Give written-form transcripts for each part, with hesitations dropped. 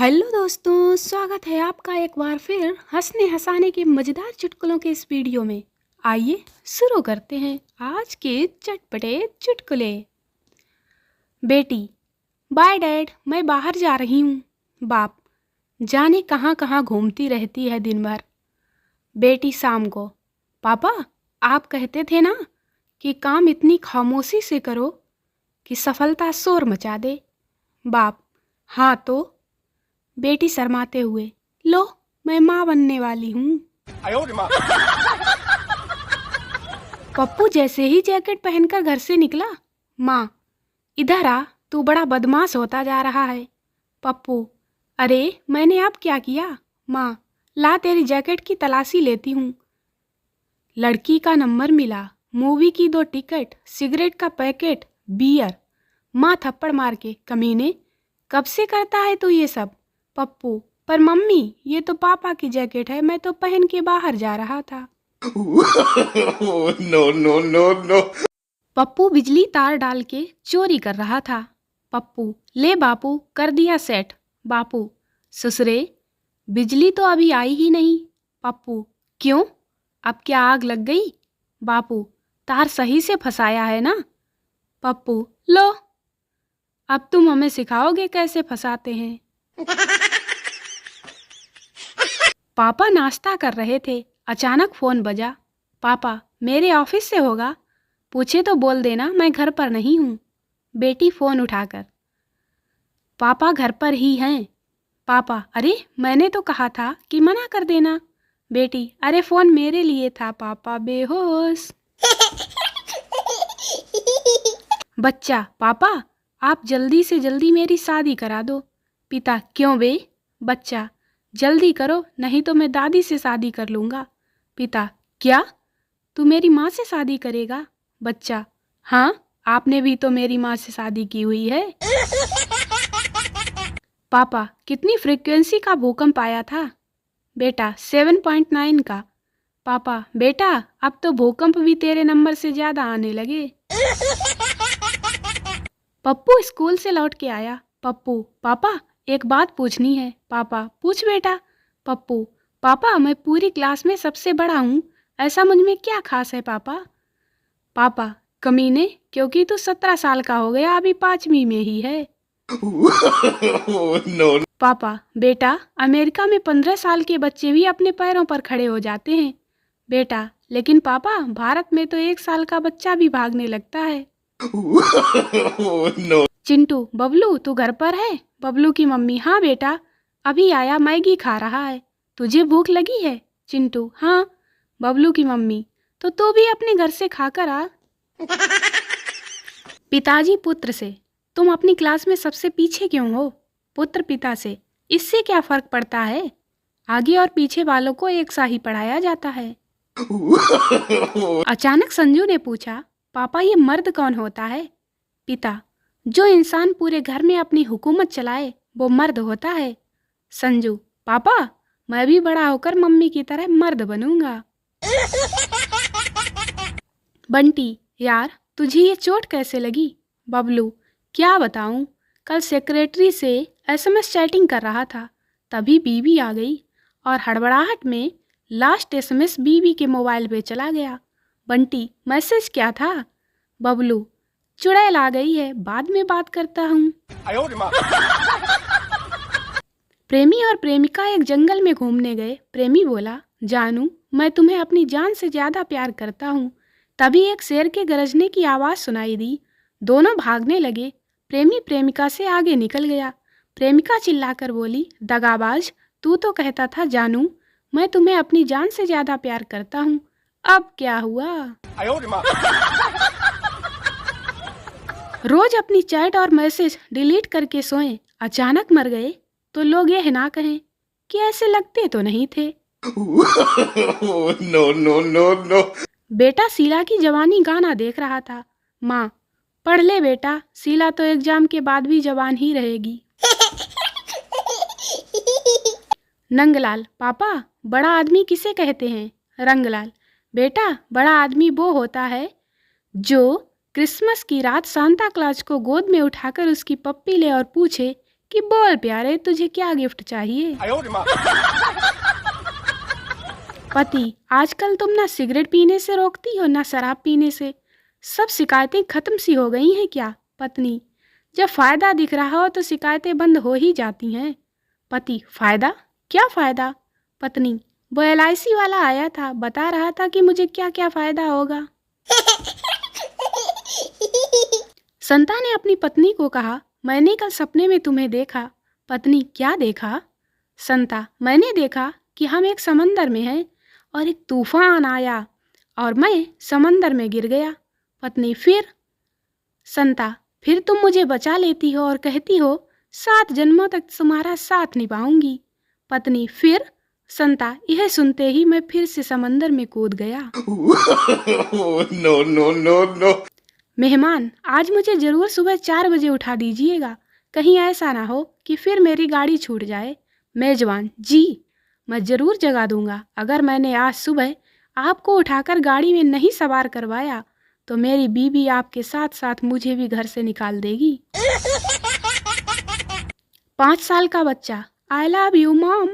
Hello दोस्तों, स्वागत है आपका एक बार फिर हंसने हंसाने के मज़ेदार चुटकुलों के इस वीडियो में। आइए शुरू करते हैं आज के चटपटे चुटकुले। बेटी: बाय डैड, मैं बाहर जा रही हूँ। बाप: जाने कहाँ कहाँ घूमती रहती है दिन भर। बेटी शाम को: पापा, आप कहते थे ना कि काम इतनी खामोशी से करो कि सफलता शोर मचा दे। बाप: हाँ तो? बेटी शर्माते हुए: लो, मैं माँ बनने वाली हूँ। पप्पू जैसे ही जैकेट पहनकर घर से निकला, माँ: इधर आ, तू बड़ा बदमाश होता जा रहा है। पप्पू: अरे मैंने अब क्या किया? माँ: ला तेरी जैकेट की तलाशी लेती हूँ। लड़की का नंबर मिला, मूवी की 2 टिकट, सिगरेट का पैकेट, बियर। माँ थप्पड़ मार के: कमीने, कब से करता है तू ये सब? पप्पू: पर मम्मी, ये तो पापा की जैकेट है, मैं तो पहन के बाहर जा रहा था। No, no, no, no. Pappu बिजली तार डाल के चोरी कर रहा था। पप्पू: ले बापू, कर दिया सेट। बापू: ससुरे, बिजली तो अभी आई ही नहीं। पप्पू: क्यों, अब क्या आग लग गई? बापू: तार सही से फंसाया है ना? पप्पू: लो, अब तुम हमें सिखाओगे कैसे फंसाते हैं। पापा नाश्ता कर रहे थे, अचानक फोन बजा। पापा: मेरे ऑफिस से होगा? पूछे तो बोल देना मैं घर पर नहीं हूँ। बेटी फोन उठाकर: पापा घर पर ही हैं। पापा: अरे मैंने तो कहा था कि मना कर देना। बेटी: अरे फोन मेरे लिए था पापा, बेहोश। बच्चा: पापा, आप जल्दी से जल्दी मेरी शादी करा दो। पिता: क्यों बे? बच्चा: जल्दी करो, नहीं तो मैं दादी से शादी कर लूँगा। पिता: क्या, तू मेरी माँ से शादी करेगा? बच्चा: हाँ, आपने भी तो मेरी माँ से शादी की हुई है। पापा: कितनी फ्रीक्वेंसी का भूकंप आया था? बेटा: 7.9 का। पापा: बेटा, अब तो भूकंप भी तेरे नंबर से ज़्यादा आने लगे। पप्पू स्कूल से लौट के आया। पप्पू: पापा, एक बात पूछनी है। पापा: पूछ बेटा। पप्पू: पापा, मैं पूरी क्लास में सबसे बड़ा हूँ, ऐसा मुझ में क्या खास है पापा? पापा: कमीने, क्योंकि तू 17 साल का हो गया, अभी 5वीं में ही है। No. पापा: बेटा, अमेरिका में 15 साल के बच्चे भी अपने पैरों पर खड़े हो जाते हैं। बेटा: लेकिन पापा, भारत में तो 1 साल का बच्चा भी भागने लगता है। No. चिंटू: बबलू, तू घर पर है? बबलू की मम्मी: हाँ बेटा, अभी आया, मैगी खा रहा है। तुझे भूख लगी है? चिंटू: हाँ। बबलू की मम्मी: तो तू भी अपने घर से खाकर आ। पिताजी पुत्र से: तुम अपनी क्लास में सबसे पीछे क्यों हो? पुत्र पिता से: इससे क्या फर्क पड़ता है, आगे और पीछे वालों को एक सा ही पढ़ाया जाता है। अचानक संजू ने पूछा: पापा, ये मर्द कौन होता है? पिता: जो इंसान पूरे घर में अपनी हुकूमत चलाए वो मर्द होता है। संजू: पापा, मैं भी बड़ा होकर मम्मी की तरह मर्द बनूंगा। बंटी: यार, तुझे ये चोट कैसे लगी? बबलू: क्या बताऊं, कल सेक्रेटरी से एसएमएस चैटिंग कर रहा था, तभी बीबी आ गई और हड़बड़ाहट में लास्ट एसएमएस बीबी के मोबाइल पे चला गया। बंटी: मैसेज क्या था? बबलू: चुड़ैल आ गई है, बाद में बात करता हूँ। प्रेमी और प्रेमिका एक जंगल में घूमने गए। प्रेमी बोला: जानू, मैं तुम्हें अपनी जान से ज्यादा प्यार करता हूँ। तभी एक शेर के गरजने की आवाज सुनाई दी। दोनों भागने लगे। प्रेमी प्रेमिका से आगे निकल गया। प्रेमिका चिल्लाकर बोली: दगाबाज, तू तो कहता था जानू, मैं तुम्हें अपनी जान से ज्यादा प्यार करता हूँ, अब क्या हुआ? रोज अपनी चैट और मैसेज डिलीट करके सोएं, अचानक मर गए तो लोग यह ना कहें कि ऐसे लगते तो नहीं थे। No, no, no, no. बेटा शीला की जवानी गाना देख रहा था। माँ: पढ़ ले बेटा, शीला तो एग्जाम के बाद भी जवान ही रहेगी। नंगलाल: पापा, बड़ा आदमी किसे कहते हैं? रंगलाल: बेटा, बड़ा आदमी वो होता है जो क्रिसमस की रात सांता क्लॉज को गोद में उठाकर उसकी पप्पी ले और पूछे कि बोल प्यारे तुझे क्या गिफ्ट चाहिए। पति, आजकल तुम ना सिगरेट पीने से रोकती हो ना शराब पीने से, सब शिकायतें खत्म सी हो गई हैं क्या। पत्नी, जब फायदा दिख रहा हो तो शिकायतें बंद हो ही जाती हैं। पति, फायदा? क्या फायदा? पत्नी, वो LIC वाला आया था, बता रहा था कि मुझे क्या क्या फायदा होगा। संता ने अपनी पत्नी को कहा, मैंने कल सपने में तुम्हें देखा। पत्नी, क्या देखा? संता, मैंने देखा कि हम एक समंदर में हैं और एक तूफान आया और मैं समंदर में गिर गया। पत्नी, फिर? संता, फिर तुम मुझे बचा लेती हो और कहती हो 7 जन्मों तक तुम्हारा साथ निभाऊंगी। पत्नी, फिर? संता, यह सुनते ही मैं फिर से समंदर में कूद गया। No, no, no, no. मेहमान, आज मुझे जरूर सुबह 4 बजे उठा दीजिएगा, कहीं ऐसा ना हो कि फिर मेरी गाड़ी छूट जाए। मेजबान, जी मैं जरूर जगा दूंगा। अगर मैंने आज सुबह आपको उठाकर गाड़ी में नहीं सवार करवाया तो मेरी बीवी आपके साथ साथ मुझे भी घर से निकाल देगी। 5 साल का बच्चा, I love you mom.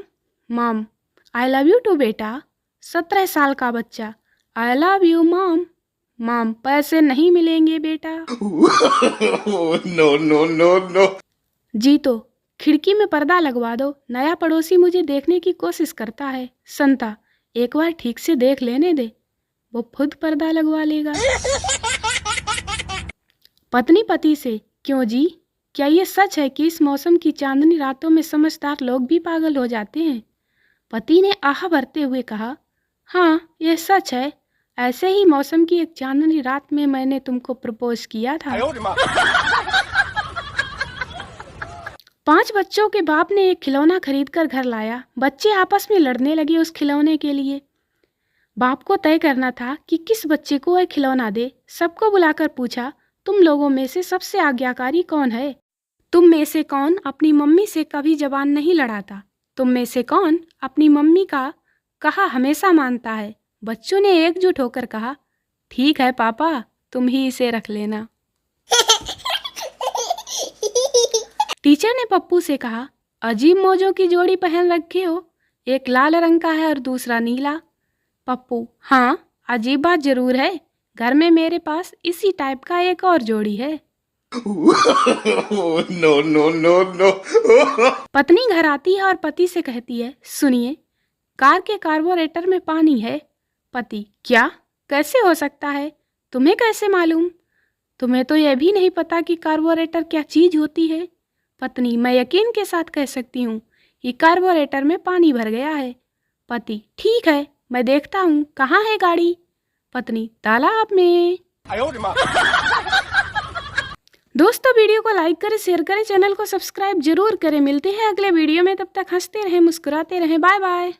Mom, I love you too बेटा। 17 साल का बच्चा, I love you mom. Mom, पैसे नहीं मिलेंगे बेटा। No, no, no, no. जी तो खिड़की में पर्दा लगवा दो, नया पड़ोसी मुझे देखने की कोशिश करता है। संता, एक बार ठीक से देख लेने दे, वो खुद पर्दा लगवा लेगा। पत्नी पति से, क्यों जी, क्या ये सच है कि इस मौसम की चांदनी रातों में समझदार लोग भी पागल हो जाते हैं? पति ने आह भरते हुए कहा, हाँ यह सच है। ऐसे ही मौसम की एक चांदनी रात में मैंने तुमको प्रपोज किया था। 5 बच्चों के बाप ने एक खिलौना खरीद कर घर लाया। बच्चे आपस में लड़ने लगे उस खिलौने के लिए। बाप को तय करना था कि किस बच्चे को वह खिलौना दे। सबको बुलाकर पूछा, तुम लोगों में से सबसे आज्ञाकारी कौन है? तुम में से कौन अपनी मम्मी से कभी जबान नहीं लड़ाता? तुम में से कौन अपनी मम्मी का कहा हमेशा मानता है? बच्चों ने एकजुट होकर कहा, ठीक है पापा, तुम ही इसे रख लेना। टीचर ने पप्पू से कहा, अजीब मौजों की जोड़ी पहन रखे हो, एक लाल रंग का है और दूसरा नीला। पप्पू, हाँ अजीब बात जरूर है, घर में मेरे पास इसी टाइप का एक और जोड़ी है। No, no, no, no. पत्नी घर आती है और पति से कहती है, सुनिए, कार के कार्बोरेटर में पानी है। पति, क्या? कैसे हो सकता है? तुम्हें कैसे मालूम? तुम्हें तो यह भी नहीं पता कि कार्बोरेटर क्या चीज होती है। पत्नी, मैं यकीन के साथ कह सकती हूँ कि कार्बोरेटर में पानी भर गया है। पति, ठीक है, मैं देखता हूँ, कहाँ है गाड़ी? पत्नी, तालाब में। दोस्तों, वीडियो को लाइक करें, शेयर करें, चैनल को सब्सक्राइब जरूर करें। मिलते हैं अगले वीडियो में, तब तक हंसते रहें, मुस्कुराते रहें। Bye bye.